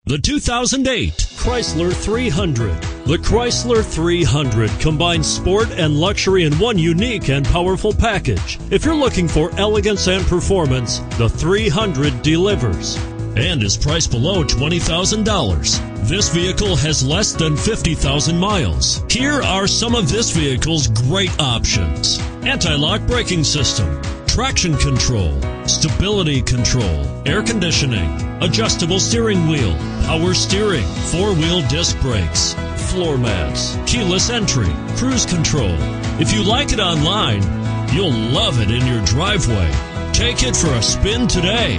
The 2008 Chrysler 300. The Chrysler 300 combines sport and luxury in one unique and powerful package. If you're looking for elegance and performance, the 300 delivers and is priced below $20,000. This vehicle has less than 50,000 miles. Here are some of this vehicle's great options: anti-lock braking system, traction control, stability control, air conditioning, adjustable steering wheel, power steering, four-wheel disc brakes, floor mats, keyless entry, cruise control. If you like it online, you'll love it in your driveway. Take it for a spin today.